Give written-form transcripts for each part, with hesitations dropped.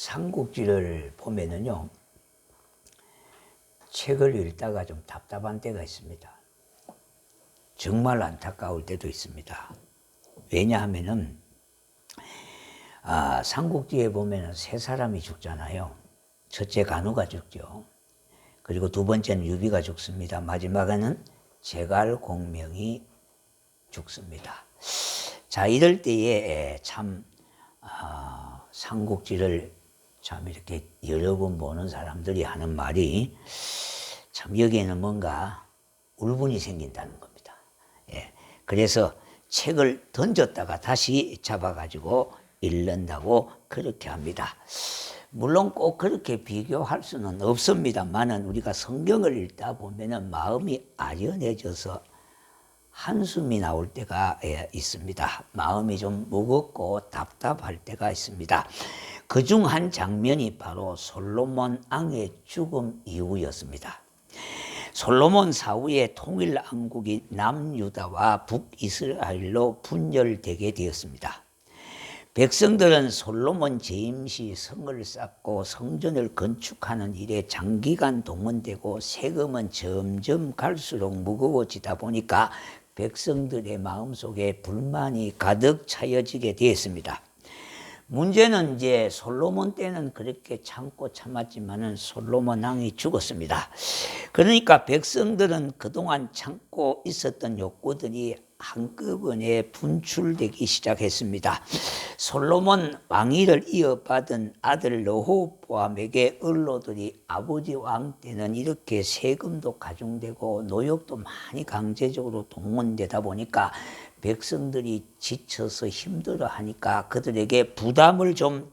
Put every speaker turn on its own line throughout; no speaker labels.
삼국지를 보면은요, 책을 읽다가 좀 답답한 때가 있습니다. 정말 안타까울 때도 있습니다. 왜냐하면은 삼국지에 보면은 세 사람이 죽잖아요. 첫째 간우가 죽죠. 그리고 두 번째는 유비가 죽습니다. 마지막에는 제갈공명이 죽습니다. 자, 이럴 때에 참 삼국지를 참 이렇게 여러 번 보는 사람들이 하는 말이 참 여기에는 뭔가 울분이 생긴다는 겁니다. 예. 그래서 책을 던졌다가 다시 잡아가지고 읽는다고 그렇게 합니다. 물론 꼭 그렇게 비교할 수는 없습니다만은 우리가 성경을 읽다 보면은 마음이 아련해져서 한숨이 나올 때가 있습니다. 마음이 좀 무겁고 답답할 때가 있습니다. 그중 한 장면이 바로 솔로몬 왕의 죽음 이후였습니다. 솔로몬 사후에 통일 왕국이 남유다와 북이스라엘로 분열되게 되었습니다. 백성들은 솔로몬 재임 시 성을 쌓고 성전을 건축하는 일에 장기간 동원되고 세금은 점점 갈수록 무거워지다 보니까 백성들의 마음속에 불만이 가득 차여지게 되었습니다. 문제는 이제 솔로몬 때는 그렇게 참고 참았지만은 솔로몬 왕이 죽었습니다. 그러니까 백성들은 그동안 참고 있었던 욕구들이 한꺼번에 분출되기 시작했습니다. 솔로몬 왕위를 이어받은 아들 르호보암에게 언로들이 아버지 왕 때는 이렇게 세금도 가중되고 노역도 많이 강제적으로 동원되다 보니까 백성들이 지쳐서 힘들어하니까 그들에게 부담을 좀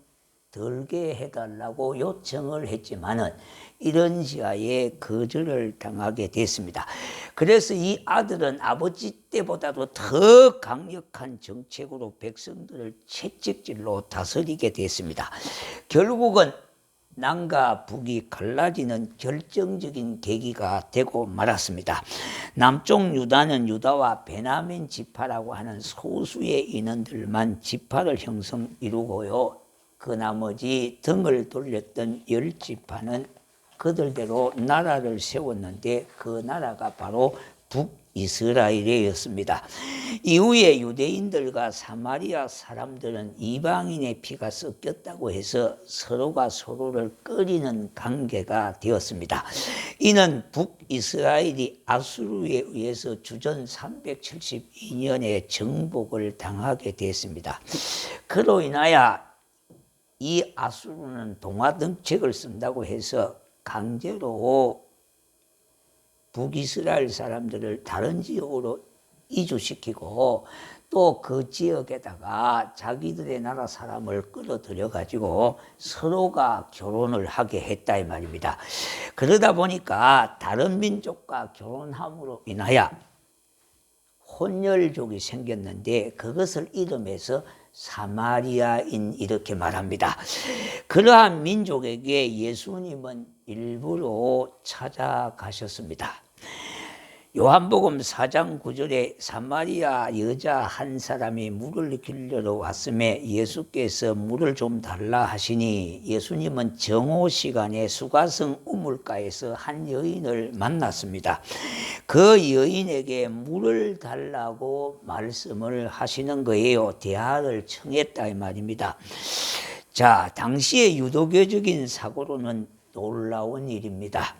덜게 해달라고 요청을 했지만은 이런 시야에 거절을 당하게 됐습니다. 그래서 이 아들은 아버지 때보다도 더 강력한 정책으로 백성들을 채찍질로 다스리게 됐습니다. 결국은 남과 북이 갈라지는 결정적인 계기가 되고 말았습니다. 남쪽 유다는 유다와 베냐민 지파라고 하는 소수의 인원들만 지파를 이루고요. 그 나머지 등을 돌렸던 10지파는 그들대로 나라를 세웠는데 그 나라가 바로 북이스라엘이었습니다. 이후에 유대인들과 사마리아 사람들은 이방인의 피가 섞였다고 해서 서로가 서로를 꺼리는 관계가 되었습니다. 이는 북이스라엘이 아수르에 의해서 주전 372년에 정복을 당하게 됐습니다. 그로 인하여 이 아수르는 동화정책을 쓴다고 해서 강제로 북이스라엘 사람들을 다른 지역으로 이주시키고 또 그 지역에다가 자기들의 나라 사람을 끌어들여 가지고 서로가 결혼을 하게 했다 이 말입니다. 그러다 보니까 다른 민족과 결혼함으로 인하여 혼혈족이 생겼는데 그것을 이름해서 사마리아인 이렇게 말합니다. 그러한 민족에게 예수님은 일부러 찾아가셨습니다. 요한복음 4장 9절에 사마리아 여자 한 사람이 물을 길러러 왔음에 예수께서 물을 좀 달라 하시니 예수님은 정오 시간에 수가성 우물가에서 한 여인을 만났습니다. 그 여인에게 물을 달라고 말씀을 하시는 거예요. 대화를 청했다 이 말입니다. 자, 당시의 유도교적인 사고로는 놀라운 일입니다.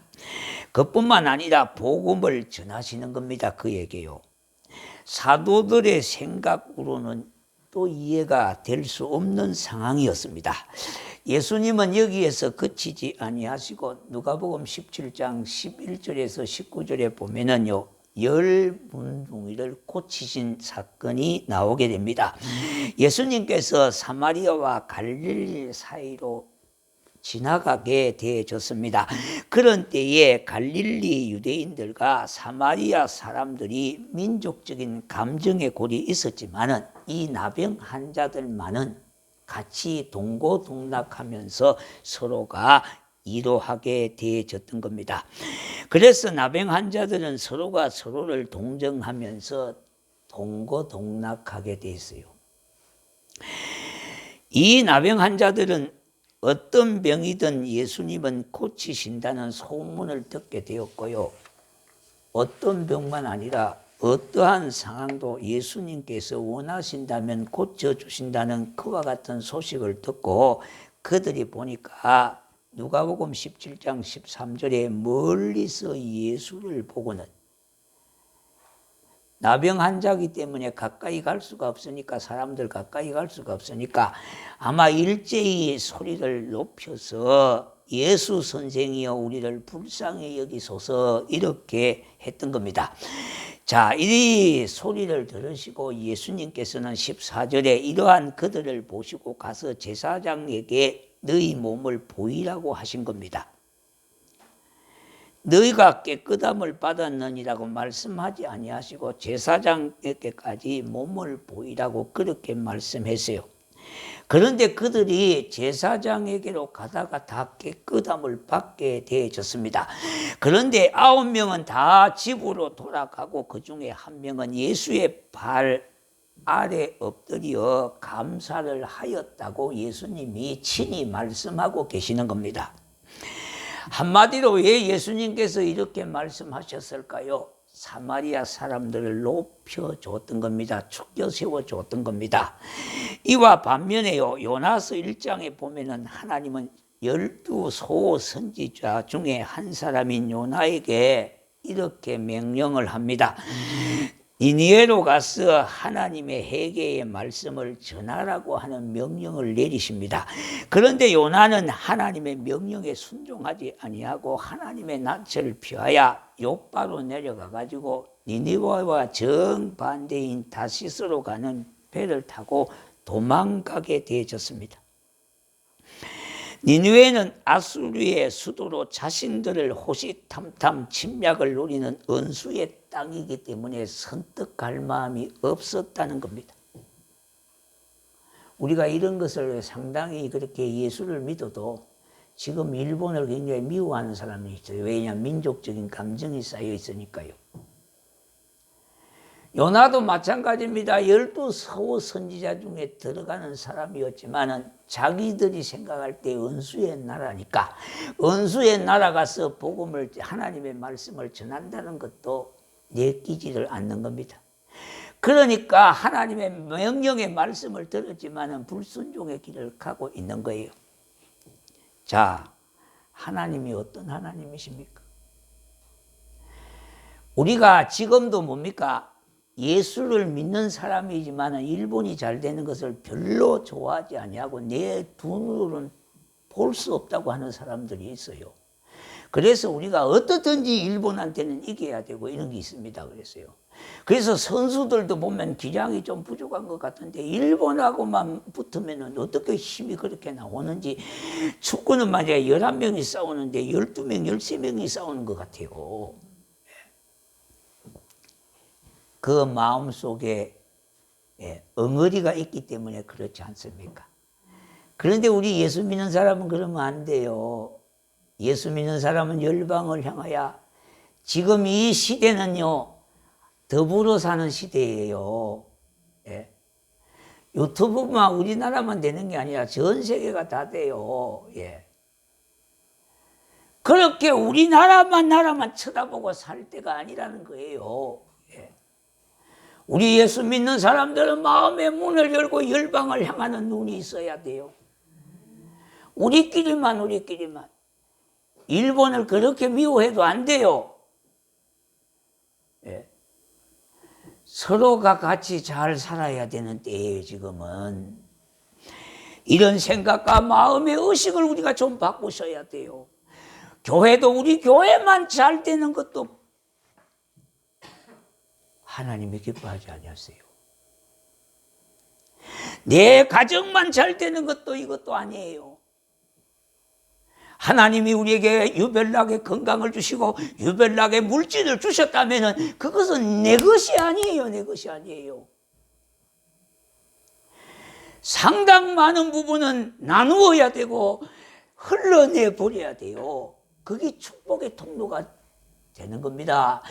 그뿐만 아니라 복음을 전하시는 겁니다. 그에게요. 사도들의 생각으로는 또 이해가 될 수 없는 상황이었습니다. 예수님은 여기에서 그치지 아니하시고 누가복음 17장 11절에서 19절에 보면은요. 10문둥이를 고치신 사건이 나오게 됩니다. 예수님께서 사마리아와 갈릴리 사이로 지나가게 되어졌습니다. 그런 때에 갈릴리 유대인들과 사마리아 사람들이 민족적인 감정의 골이 있었지만은 이 나병 환자들만은 같이 동고동락하면서 서로가 이로하게 되어졌던 겁니다. 그래서 나병 환자들은 서로가 서로를 동정하면서 동고동락하게 되었어요. 이 나병 환자들은 어떤 병이든 예수님은 고치신다는 소문을 듣게 되었고요. 어떤 병만 아니라 어떠한 상황도 예수님께서 원하신다면 고쳐주신다는 그와 같은 소식을 듣고 그들이 보니까 누가복음 17장 13절에 멀리서 예수를 보고는, 나병 환자이기 때문에 가까이 갈 수가 없으니까, 사람들 가까이 갈 수가 없으니까 아마 일제히 소리를 높여서 예수 선생이여 우리를 불쌍히 여기소서 이렇게 했던 겁니다. 자, 이 소리를 들으시고 예수님께서는 14절에 이러한 그들을 보시고 가서 제사장에게 너희 몸을 보이라고 하신 겁니다. 너희가 깨끗함을 받았느니라고 말씀하지 아니하시고 제사장에게까지 몸을 보이라고 그렇게 말씀했어요. 그런데 그들이 제사장에게로 가다가 다 깨끗함을 받게 되어졌습니다. 그런데 9명은 다 집으로 돌아가고 그 중에 1명은 예수의 발 아래 엎드려 감사를 하였다고 예수님이 친히 말씀하고 계시는 겁니다. 한마디로 왜 예수님께서 이렇게 말씀하셨을까요? 사마리아 사람들을 높여줬던 겁니다. 축겨 세워줬던 겁니다. 이와 반면에요, 요나서 1장에 보면은 하나님은 12소 선지자 중에 한 사람인 요나에게 이렇게 명령을 합니다. 니느웨로 가서 하나님의 회개의 말씀을 전하라고 하는 명령을 내리십니다. 그런데 요나는 하나님의 명령에 순종하지 아니하고 하나님의 낯을 피하여 욥바로 내려가 가지고 니느웨와 정반대인 다시스로 가는 배를 타고 도망가게 되어졌습니다. 니느웨는 아수르의 수도로 자신들을 호시탐탐 침략을 노리는 원수의 땅이기 때문에 선뜻 갈 마음이 없었다는 겁니다. 우리가 이런 것을 상당히 그렇게 예수를 믿어도 지금 일본을 굉장히 미워하는 사람이 있어요. 왜냐하면 민족적인 감정이 쌓여 있으니까요. 요나도 마찬가지입니다. 12소 선지자 중에 들어가는 사람이었지만 자기들이 생각할 때 원수의 나라니까 원수의 나라 가서 복음을, 하나님의 말씀을 전한다는 것도 내키지를 않는 겁니다. 그러니까 하나님의 명령의 말씀을 들었지만 불순종의 길을 가고 있는 거예요. 자, 하나님이 어떤 하나님이십니까? 우리가 지금도 뭡니까? 예수를 믿는 사람이지만 일본이 잘 되는 것을 별로 좋아하지 아니하고 내 눈으로는 볼 수 없다고 하는 사람들이 있어요. 그래서 우리가 어떻든지 일본한테는 이겨야 되고 이런 게 있습니다. 그래서 선수들도 보면 기량이 좀 부족한 것 같은데 일본하고만 붙으면 어떻게 힘이 그렇게 나오는지, 축구는 만약에 11명이 싸우는데 12명, 13명이 싸우는 것 같아요. 그 마음속에 엉어리가 있기 때문에 그렇지 않습니까? 그런데 우리 예수 믿는 사람은 그러면 안 돼요. 예수 믿는 사람은 열방을 향하여, 지금 이 시대는요 더불어 사는 시대예요. 유튜브만 우리나라만 되는 게 아니라 전 세계가 다 돼요. 그렇게 나라만 쳐다보고 살 때가 아니라는 거예요. 우리 예수 믿는 사람들은 마음의 문을 열고 열방을 향하는 눈이 있어야 돼요. 우리끼리만. 일본을 그렇게 미워해도 안 돼요. 서로가 같이 잘 살아야 되는 때예요, 지금은. 이런 생각과 마음의 의식을 우리가 좀 바꾸셔야 돼요. 교회도 우리 교회만 잘 되는 것도 하나님이 기뻐하지 아니하세요. 내 가정만 잘 되는 것도 이것도 아니에요. 하나님이 우리에게 유별나게 건강을 주시고 유별나게 물질을 주셨다면 그것은 내 것이 아니에요. 내 것이 아니에요. 상당 많은 부분은 나누어야 되고 흘러내 버려야 돼요. 그게 축복의 통로가 되는 겁니다.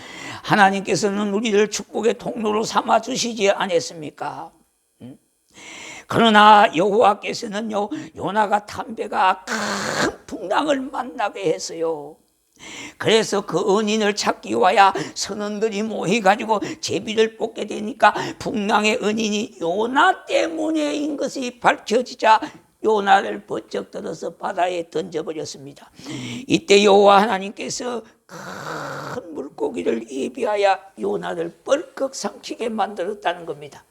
하나님께서는 우리를 축복의 통로로 삼아 주시지 않았습니까? 그러나 여호와께서는요, 요나가 탄 배가 큰 풍랑을 만나게 했어요. 그래서 그 은인을 찾기 위하여 선원들이 모여가지고 제비를 뽑게 되니까 풍랑의 은인이 요나 때문에인 것이 밝혀지자 요나를 번쩍 들어서 바다에 던져버렸습니다. 이때 여호와 하나님께서 큰 물고기를 예비하여 요나를 뻘컥 삼키게 만들었다는 겁니다.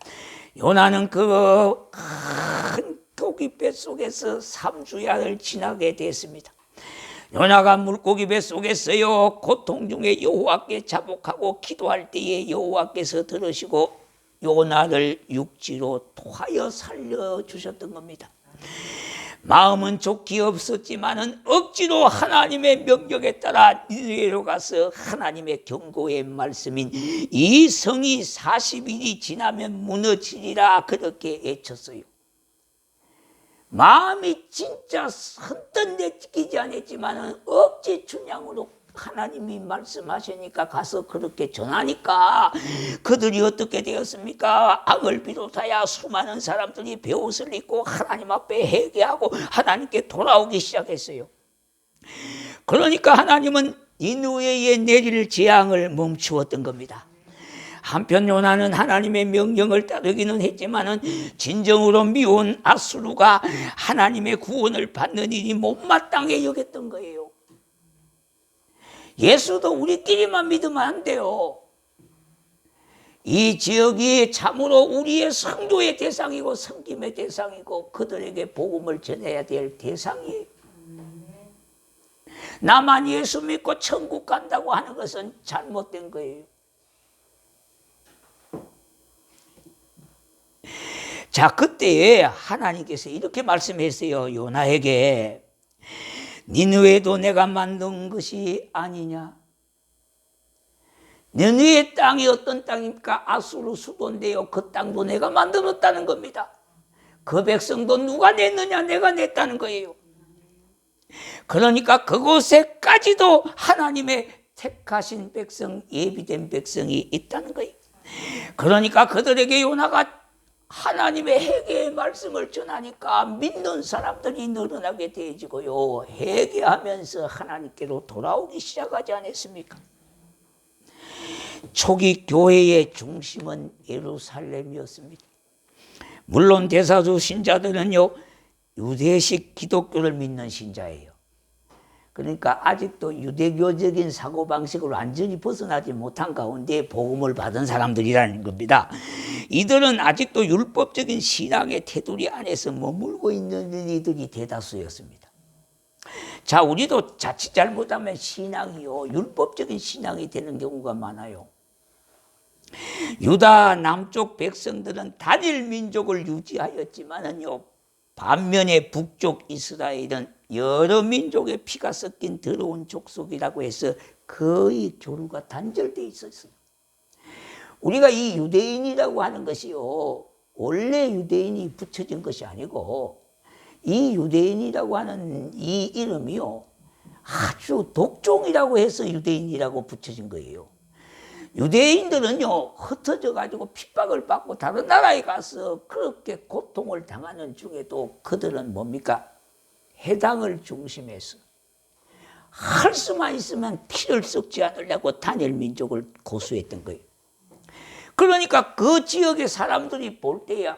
요나는 그 큰 고기 뱃속에서 3주야를 지나게 됐습니다. 요나가 물고기 뱃속에서요, 고통 중에 여호와께 자복하고 기도할 때에 여호와께서 들으시고 요나를 육지로 토하여 살려주셨던 겁니다. 마음은 좋기 없었지만은 억지로 하나님의 명령에 따라 니느웨로 가서 하나님의 경고의 말씀인 이 성이 40일이 지나면 무너지리라 그렇게 외쳤어요. 마음이 진짜 선뜻 내키지 않았지만은 억지 춘향으로 하나님이 말씀하시니까 가서 그렇게 전하니까 그들이 어떻게 되었습니까? 악을 비롯하여 수많은 사람들이 베옷을 입고 하나님 앞에 회개하고 하나님께 돌아오기 시작했어요. 그러니까 하나님은 니느웨에 내릴 재앙을 멈추었던 겁니다. 한편 요나는 하나님의 명령을 따르기는 했지만은 진정으로 미운 아수르가 하나님의 구원을 받는 일이 못마땅해 여겼던 거예요. 예수도 우리끼리만 믿으면 안 돼요. 이 지역이 참으로 우리의 성도의 대상이고 섬김의 대상이고 그들에게 복음을 전해야 될 대상이에요. 나만 예수 믿고 천국 간다고 하는 것은 잘못된 거예요. 자, 그때에 하나님께서 이렇게 말씀했어요. 요나에게 니느웨도 내가 만든 것이 아니냐. 니느웨 땅이 어떤 땅입니까? 아수르 수도인데요. 그 땅도 내가 만들었다는 겁니다. 그 백성도 누가 냈느냐? 내가 냈다는 거예요. 그러니까 그곳에까지도 하나님의 택하신 백성, 예비된 백성이 있다는 거예요. 그러니까 그들에게 요나가 하나님의 회개의 말씀을 전하니까 믿는 사람들이 늘어나게 되어지고요, 회개하면서 하나님께로 돌아오기 시작하지 않았습니까? 초기 교회의 중심은 예루살렘이었습니다. 물론 대다수 신자들은요, 유대식 기독교를 믿는 신자예요. 그러니까 아직도 유대교적인 사고방식을 완전히 벗어나지 못한 가운데 복음을 받은 사람들이라는 겁니다. 이들은 아직도 율법적인 신앙의 테두리 안에서 머물고 있는 이들이 대다수였습니다. 자, 우리도 자칫 잘못하면 신앙이요, 율법적인 신앙이 되는 경우가 많아요. 유다 남쪽 백성들은 단일 민족을 유지하였지만은요, 반면에 북쪽 이스라엘은 여러 민족의 피가 섞인 더러운 족속이라고 해서 거의 교류가 단절되어 있었어요. 우리가 이 유대인이라고 하는 것이요, 원래 유대인이 붙여진 것이 아니고 이 유대인이라고 하는 이 이름이요, 아주 독종이라고 해서 유대인이라고 붙여진 거예요. 유대인들은요, 흩어져 가지고 핍박을 받고 다른 나라에 가서 그렇게 고통을 당하는 중에도 그들은 뭡니까? 해당을 중심해서 할 수만 있으면 피를 썩지 않으려고 단일 민족을 고수했던 거예요. 그러니까 그 지역의 사람들이 볼 때야,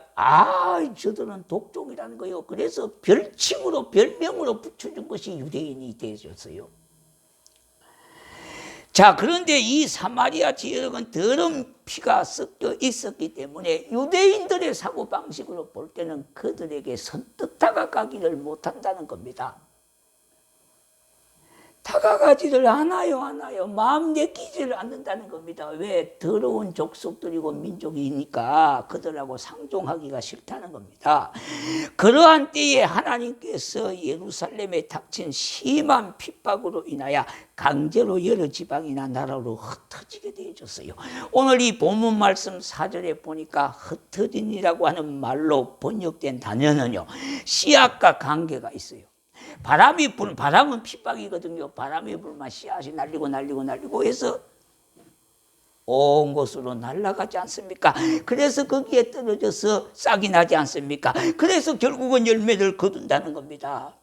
저들은 독종이라는 거예요. 그래서 별칭으로, 별명으로 붙여준 것이 유대인이 되어졌어요. 자, 그런데 이 사마리아 지역은 더러운 피가 섞여 있었기 때문에 유대인들의 사고방식으로 볼 때는 그들에게 선뜻 다가가기를 못한다는 겁니다. 다가가지를 않아요. 마음 내키지를 않는다는 겁니다. 왜? 더러운 족속들이고 민족이니까 그들하고 상종하기가 싫다는 겁니다. 그러한 때에 하나님께서 예루살렘에 닥친 심한 핍박으로 인하여 강제로 여러 지방이나 나라로 흩어지게 되어졌어요. 오늘 이 본문 말씀 4절에 보니까 흩어진이라고 하는 말로 번역된 단어는요, 씨앗과 관계가 있어요. 바람은 핍박이거든요. 바람이 불면 씨앗이 날리고 해서 온 곳으로 날아가지 않습니까? 그래서 거기에 떨어져서 싹이 나지 않습니까? 그래서 결국은 열매를 거둔다는 겁니다.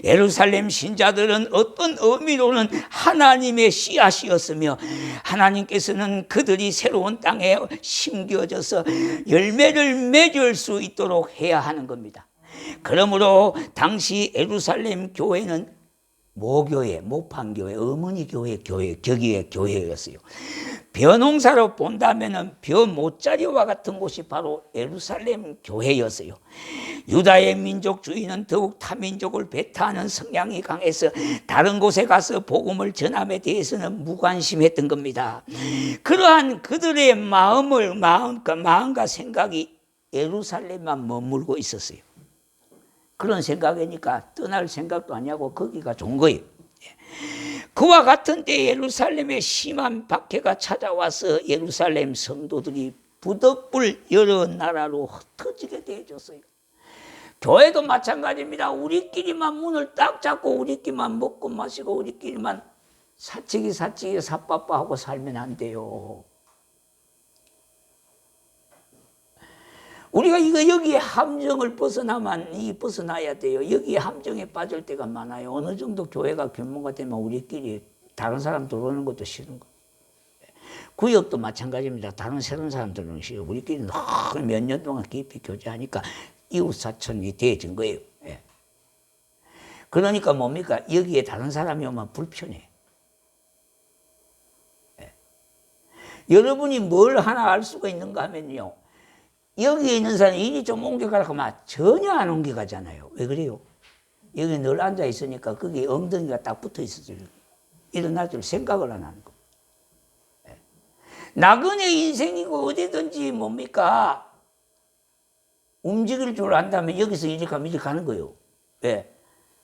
예루살렘 신자들은 어떤 의미로는 하나님의 씨앗이었으며 하나님께서는 그들이 새로운 땅에 심겨져서 열매를 맺을 수 있도록 해야 하는 겁니다. 그러므로 당시 예루살렘 교회는 모교회, 모판교회, 어머니 교회, 격의의 교회였어요. 벼농사로 본다면 벼 모짜리와 같은 곳이 바로 예루살렘 교회였어요. 유다의 민족주의는 더욱 타민족을 배타하는 성향이 강해서 다른 곳에 가서 복음을 전함에 대해서는 무관심했던 겁니다. 그러한 그들의 마음과 생각이 예루살렘만 머물고 있었어요. 그런 생각이니까 떠날 생각도 아니하고 거기가 좋은 거예요. 그와 같은 때 예루살렘에 심한 박해가 찾아와서 예루살렘 성도들이 부득불 여러 나라로 흩어지게 되어졌어요. 교회도 마찬가지입니다. 우리끼리만 문을 딱 잡고 우리끼리만 먹고 마시고 우리끼리만 사치기 사빠빠하고 살면 안 돼요. 우리가 여기에 함정을 벗어나야 돼요. 여기에 함정에 빠질 때가 많아요. 어느 정도 교회가 규모가 되면 우리끼리 다른 사람 들어오는 것도 싫은 거. 구역도 마찬가지입니다. 다른 새로운 사람 들어오는 거 싫어요. 우리끼리 몇 년 동안 깊이 교제하니까 이웃사촌이 되어진 거예요. 그러니까 뭡니까? 여기에 다른 사람이 오면 불편해. 여러분이 뭘 하나 알 수가 있는가 하면요. 여기에 있는 사람이 이리 좀 옮겨가라고 하면 전혀 안 옮겨가잖아요. 왜 그래요? 여기 늘 앉아 있으니까 거기 엉덩이가 딱 붙어 있어서 일어날 줄 생각을 안 하는 거. 나그네 인생이고 어디든지 뭡니까? 움직일 줄 안다면 여기서 이리 가면 이리 가는 거예요. 왜?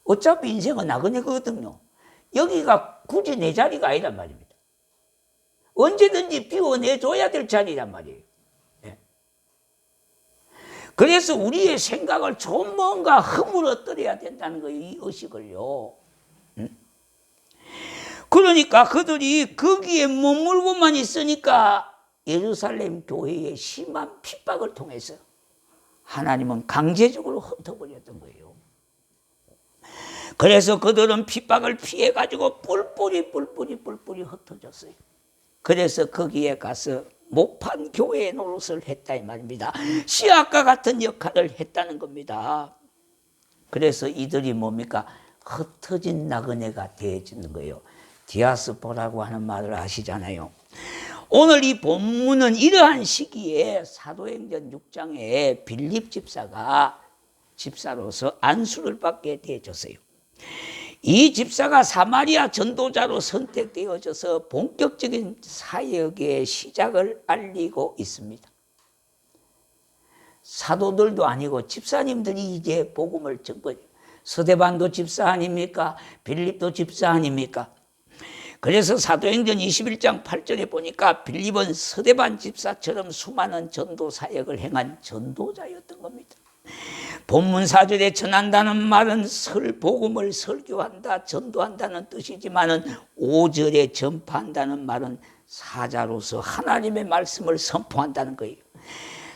어차피 인생은 나그네거든요. 여기가 굳이 내 자리가 아니란 말입니다. 언제든지 비워내줘야 될 자리란 말이에요. 그래서 우리의 생각을 좀 뭔가 허물어뜨려야 된다는 거예요. 이 의식을요. 그러니까 그들이 거기에 머물고만 있으니까 예루살렘 교회의 심한 핍박을 통해서 하나님은 강제적으로 흩어버렸던 거예요. 그래서 그들은 핍박을 피해가지고 뿔뿔이 흩어졌어요. 그래서 거기에 가서 모판 교회의 노릇을 했다 이 말입니다. 씨앗과 같은 역할을 했다는 겁니다. 그래서 이들이 뭡니까? 흩어진 나그네가 되어지는 거예요. 디아스포라고 하는 말을 아시잖아요. 오늘 이 본문은 이러한 시기에 사도행전 6장에 빌립 집사로서 안수를 받게 되어졌어요. 이 집사가 사마리아 전도자로 선택되어져서 본격적인 사역의 시작을 알리고 있습니다. 사도들도 아니고 집사님들이 이제 복음을 전거예요. 스데반도 집사 아닙니까? 빌립도 집사 아닙니까? 그래서 사도행전 21장 8절에 보니까 빌립은 스데반 집사처럼 수많은 전도 사역을 행한 전도자였던 겁니다. 본문 4절에 전한다는 말은 복음을 설교한다, 전도한다는 뜻이지만은 5절에 전파한다는 말은 사자로서 하나님의 말씀을 선포한다는 거예요.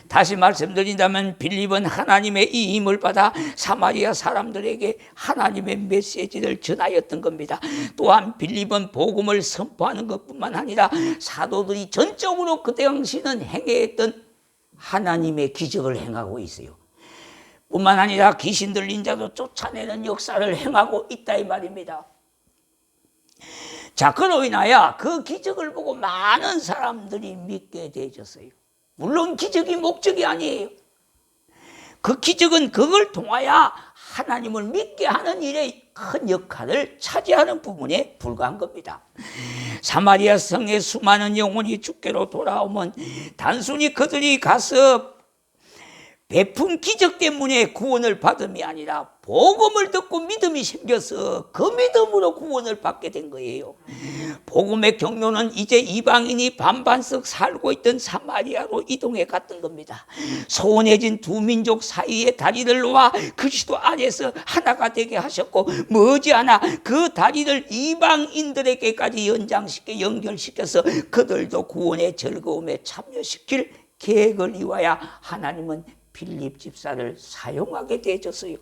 다시 말씀드린다면 빌립은 하나님의 이 힘을 받아 사마리아 사람들에게 하나님의 메시지를 전하였던 겁니다. 또한 빌립은 복음을 선포하는 것뿐만 아니라 사도들이 전적으로 그 당시는 행했던 하나님의 기적을 행하고 있어요. 뿐만 아니라 귀신 들린 자도 쫓아내는 역사를 행하고 있다 이 말입니다. 자, 그로 인하여 그 기적을 보고 많은 사람들이 믿게 되어졌어요. 물론 기적이 목적이 아니에요. 그 기적은 그걸 통하여 하나님을 믿게 하는 일에 큰 역할을 차지하는 부분에 불과한 겁니다. 사마리아 성의 수많은 영혼이 주께로 돌아오면 단순히 그들이 가서 베푼 기적 때문에 구원을 받음이 아니라 복음을 듣고 믿음이 생겨서 그 믿음으로 구원을 받게 된 거예요. 복음의 경로는 이제 이방인이 반반씩 살고 있던 사마리아로 이동해 갔던 겁니다. 소원해진 두 민족 사이에 다리를 놓아 그리스도 안에서 하나가 되게 하셨고, 머지않아 그 다리를 이방인들에게까지 연결시켜서 그들도 구원의 즐거움에 참여시킬 계획을 이루어야 하나님은 빌립 집사를 사용하게 되어졌어요.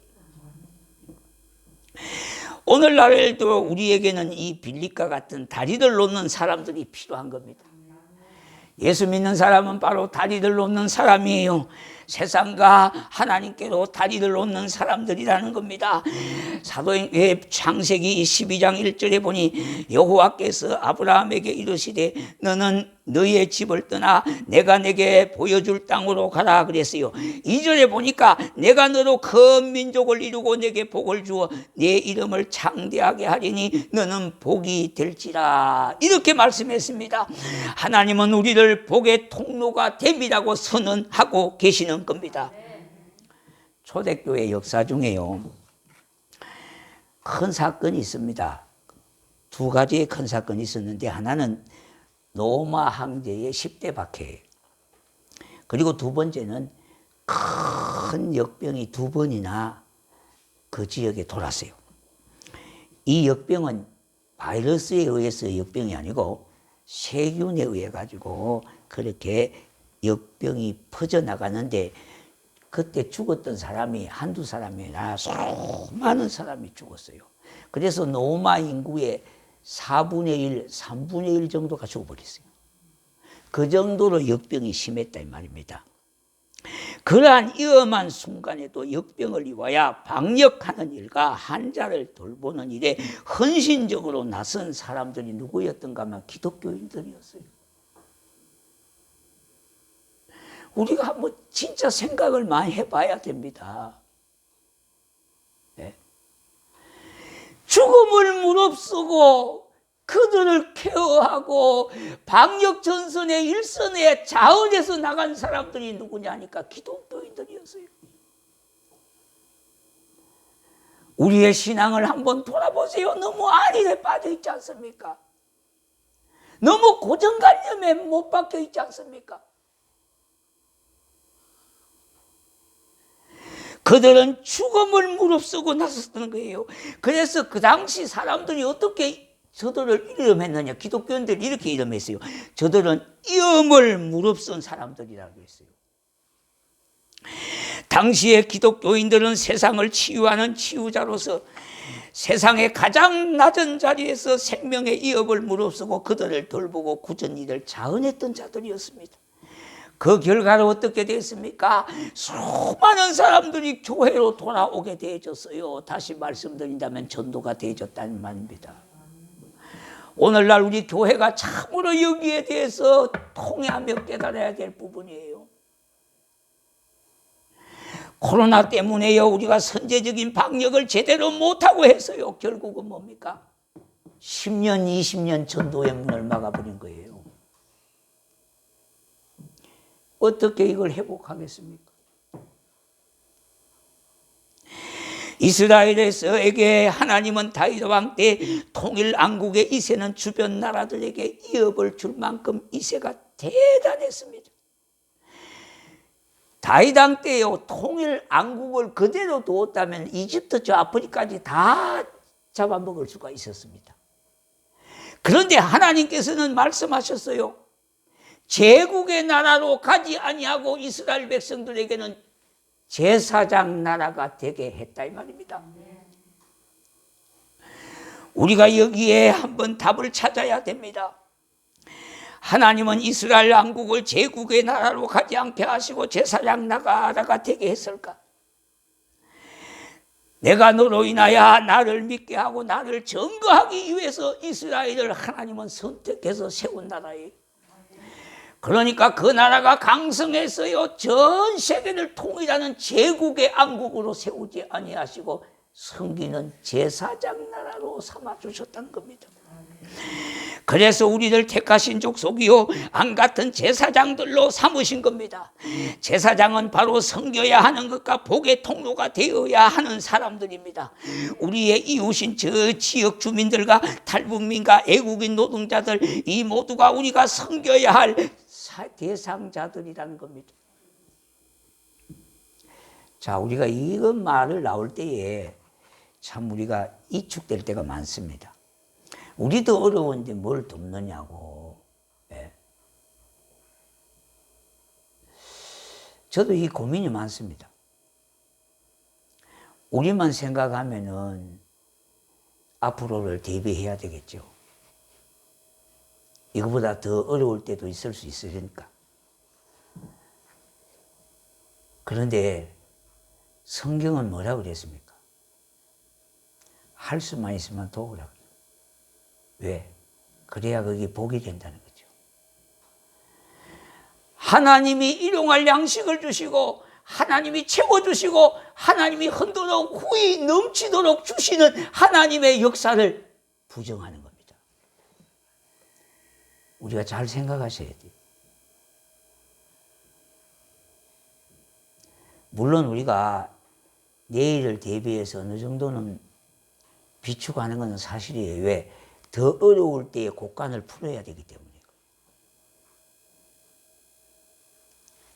오늘날에도 우리에게는 이 빌립과 같은 다리를 놓는 사람들이 필요한 겁니다. 예수 믿는 사람은 바로 다리를 놓는 사람이에요. 세상과 하나님께로 다리를 놓는 사람들이라는 겁니다. 사도행전 창세기 12장 1절에 보니 여호와께서 아브라함에게 이르시되 너는 너의 집을 떠나 내가 내게 보여줄 땅으로 가라 그랬어요. 2절에 보니까 내가 너로 큰 민족을 이루고 내게 복을 주어 내 이름을 창대하게 하리니 너는 복이 될지라, 이렇게 말씀했습니다. 하나님은 우리를 복의 통로가 됨이라고 선언하고 계시는 겁니다. 초대교회 역사 중에요, 큰 사건이 있습니다. 두 가지의 큰 사건이 있었는데, 하나는 로마 황제의 10대 박해, 그리고 두 번째는 큰 역병이 두 번이나 그 지역에 돌았어요. 이 역병은 바이러스에 의해서 역병이 아니고 세균에 의해 가지고 그렇게 역병이 퍼져나가는데, 그때 죽었던 사람이 한두 사람이 아니라 수많은 사람이 죽었어요. 그래서 로마 인구의 4분의 1, 3분의 1 정도가 죽어버렸어요. 그 정도로 역병이 심했다 이 말입니다. 그러한 위험한 순간에도 역병을 이와야 방역하는 일과 환자를 돌보는 일에 헌신적으로 나선 사람들이 누구였던가 하면 기독교인들이었어요. 우리가 한번 진짜 생각을 많이 해봐야 됩니다. 네. 죽음을 무릅쓰고 그들을 케어하고 방역전선의 일선에 자원해서 나간 사람들이 누구냐니까 기독교인들이었어요. 우리의 신앙을 한번 돌아보세요. 너무 안일에 빠져 있지 않습니까? 너무 고정관념에 못 박혀 있지 않습니까? 그들은 죽음을 무릅쓰고 나섰던 거예요. 그래서 그 당시 사람들이 어떻게 저들을 이름했느냐, 기독교인들이 이렇게 이름했어요. 저들은 위험을 무릅쓴 사람들이라고 했어요. 당시의 기독교인들은 세상을 치유하는 치유자로서 세상의 가장 낮은 자리에서 생명의 위협을 무릅쓰고 그들을 돌보고 굳은 이를 자원했던 자들이었습니다. 그 결과로 어떻게 됐습니까? 수많은 사람들이 교회로 돌아오게 되어졌어요. 다시 말씀드린다면 전도가 되어졌다는 말입니다. 오늘날 우리 교회가 참으로 여기에 대해서 통회하며 깨달아야 될 부분이에요. 코로나 때문에요, 우리가 선제적인 방역을 제대로 못하고 해서요, 결국은 뭡니까? 10년, 20년 전도의 문을 막아버린 거예요. 어떻게 이걸 회복하겠습니까? 이스라엘에게 하나님은 다윗 왕 때 통일 왕국의 이세는 주변 나라들에게 위협을 줄 만큼 이세가 대단했습니다. 다윗 왕 때요, 통일 왕국을 그대로 두었다면 이집트 저 아프리까지 다 잡아먹을 수가 있었습니다. 그런데 하나님께서는 말씀하셨어요. 제국의 나라로 가지 아니하고 이스라엘 백성들에게는 제사장 나라가 되게 했다 이 말입니다. 우리가 여기에 한번 답을 찾아야 됩니다. 하나님은 이스라엘 왕국을 제국의 나라로 가지 않게 하시고 제사장 나라가 되게 했을까? 내가 너로 인하여 나를 믿게 하고 나를 증거하기 위해서 이스라엘을 하나님은 선택해서 세운 나라예요. 그러니까 그 나라가 강성해서요, 전 세계를 통일하는 제국의 왕국으로 세우지 아니하시고 섬기는 제사장 나라로 삼아 주셨다는 겁니다. 그래서 우리를 택하신 족속이요 안 같은 제사장들로 삼으신 겁니다. 제사장은 바로 섬겨야 하는 것과 복의 통로가 되어야 하는 사람들입니다. 우리의 이웃인 저 지역 주민들과 탈북민과 애국인 노동자들, 이 모두가 우리가 섬겨야 할 대상자들이라는 겁니다. 자, 우리가 이런 말을 나올 때에 참 우리가 이축될 때가 많습니다. 우리도 어려운데 뭘 돕느냐고. 예. 저도 이 고민이 많습니다. 우리만 생각하면은 앞으로를 대비해야 되겠죠. 이거보다 더 어려울 때도 있을 수 있으니까. 그런데 성경은 뭐라고 그랬습니까? 할 수만 있으면 도우라고. 왜? 그래야 그게 복이 된다는 거죠. 하나님이 일용할 양식을 주시고 하나님이 채워주시고 하나님이 흔들어 후이 넘치도록 주시는 하나님의 역사를 부정하는 겁니다. 우리가 잘 생각하셔야 돼요. 물론 우리가 내일을 대비해서 어느 정도는 비추가는 것은 사실이에요. 왜? 더 어려울 때의 곡간을 풀어야 되기 때문에.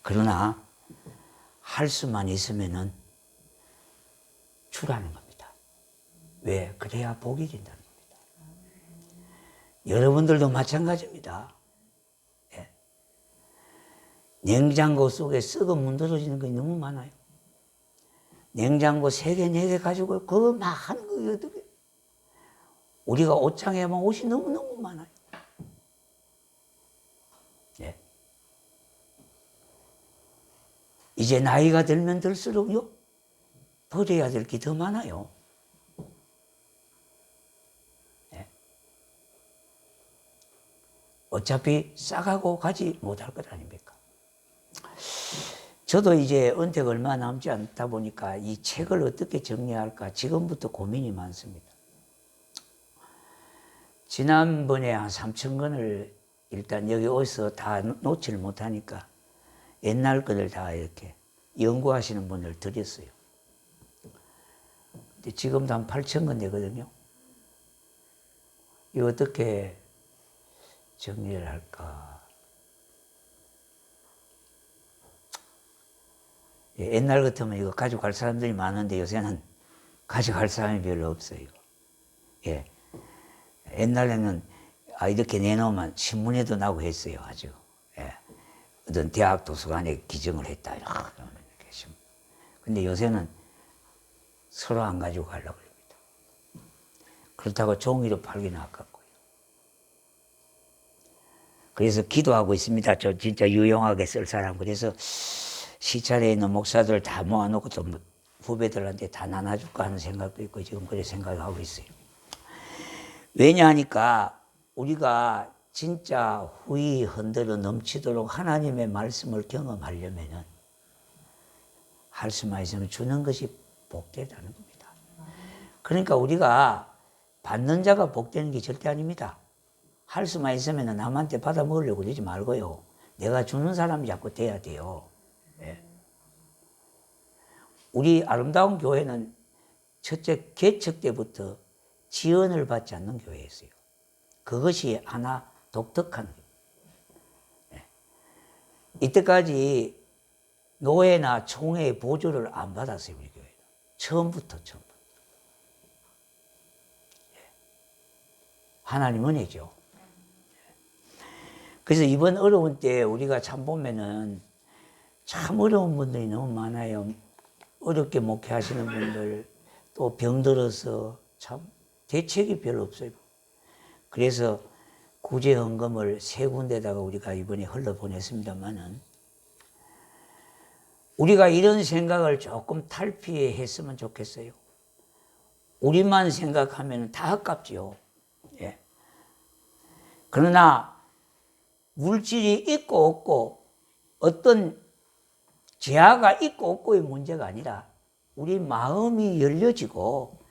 그러나 할 수만 있으면은 주라는 겁니다. 왜? 그래야 복이 된다는 겁니다. 여러분들도 마찬가지입니다. 예. 냉장고 속에 썩어 문드러지는 것이 너무 많아요. 냉장고 3개, 4개 가지고 그거 막 하는 거 어떻게? 우리가 옷장에만 옷이 너무너무 많아요. 예. 이제 나이가 들면 들수록요, 버려야 될 게 더 많아요. 예. 어차피 싸가고 가지 못할 것 아닙니까? 저도 이제 은퇴가 얼마 남지 않다 보니까 이 책을 어떻게 정리할까 지금부터 고민이 많습니다. 지난번에 한 3,000권을 일단 여기 어디서 다 놓지를 못하니까 옛날 것을 다 이렇게 연구하시는 분들 드렸어요. 근데 지금도 한 8,000권 되거든요. 이거 어떻게 정리를 할까? 옛날 같으면 이거 가져갈 사람들이 많은데 요새는 가져갈 사람이 별로 없어요. 예. 옛날에는 이렇게 내놓으면 신문에도 나고 했어요, 아주. 예. 어떤 대학 도서관에 기증을 했다. 이렇게. 근데 요새는 서로 안 가지고 가려고 합니다. 그렇다고 종이로 팔기는 아깝고요. 그래서 기도하고 있습니다. 저 진짜 유용하게 쓸 사람. 그래서 시찰에 있는 목사들 다 모아놓고 또 후배들한테 다 나눠줄까 하는 생각도 있고 지금 그래 생각하고 있어요. 왜냐하니까 우리가 진짜 후이 흔들어 넘치도록 하나님의 말씀을 경험하려면은 할 수만 있으면 주는 것이 복되다는 겁니다. 그러니까 우리가 받는 자가 복되는 게 절대 아닙니다. 할 수만 있으면 남한테 받아 먹으려고 그러지 말고요. 내가 주는 사람이 자꾸 돼야 돼요. 예. 우리 아름다운 교회는 첫째 개척 때부터 지원을 받지 않는 교회였어요. 그것이 하나 독특한 거예요. 예. 이때까지 노회나 총회의 보조를 안 받았어요, 우리 교회는. 처음부터. 예. 하나님 은혜죠. 그래서 이번 어려운 때 우리가 참 보면은 참 어려운 분들이 너무 많아요. 어렵게 목회하시는 분들, 또 병들어서 참 대책이 별로 없어요. 그래서 구제 헌금을 3군데다가 우리가 이번에 흘러보냈습니다만은 우리가 이런 생각을 조금 탈피했으면 좋겠어요. 우리만 생각하면 다 아깝지요. 예. 그러나 물질이 있고 없고 어떤 재화가 있고 없고의 문제가 아니라 우리 마음이 열려지고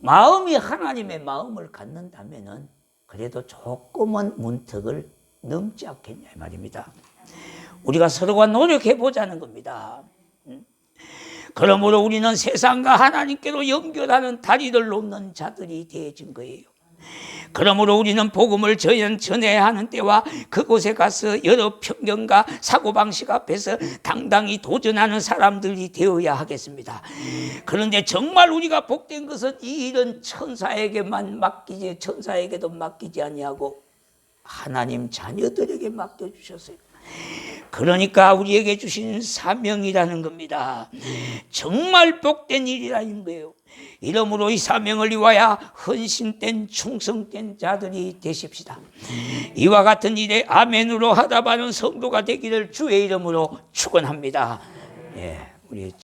마음이 하나님의 마음을 갖는다면은 그래도 조금은 문턱을 넘지 않겠냐 이 말입니다. 우리가 서로가 노력해 보자는 겁니다. 그러므로 우리는 세상과 하나님께로 연결하는 다리를 놓는 자들이 되어진 거예요. 그러므로 우리는 복음을 전해야 하는 때와 그곳에 가서 여러 편견과 사고방식 앞에서 당당히 도전하는 사람들이 되어야 하겠습니다. 그런데 정말 우리가 복된 것은 이 일은 천사에게만 맡기지, 천사에게도 맡기지 아니하고 하나님 자녀들에게 맡겨주셨어요. 그러니까 우리에게 주신 사명이라는 겁니다. 정말 복된 일이라는 거예요. 이러므로 이 사명을 위하여 헌신된 충성된 자들이 되십시다. 이와 같은 일에 아멘으로 하답하는 성도가 되기를 주의 이름으로 축원합니다. 예, 우리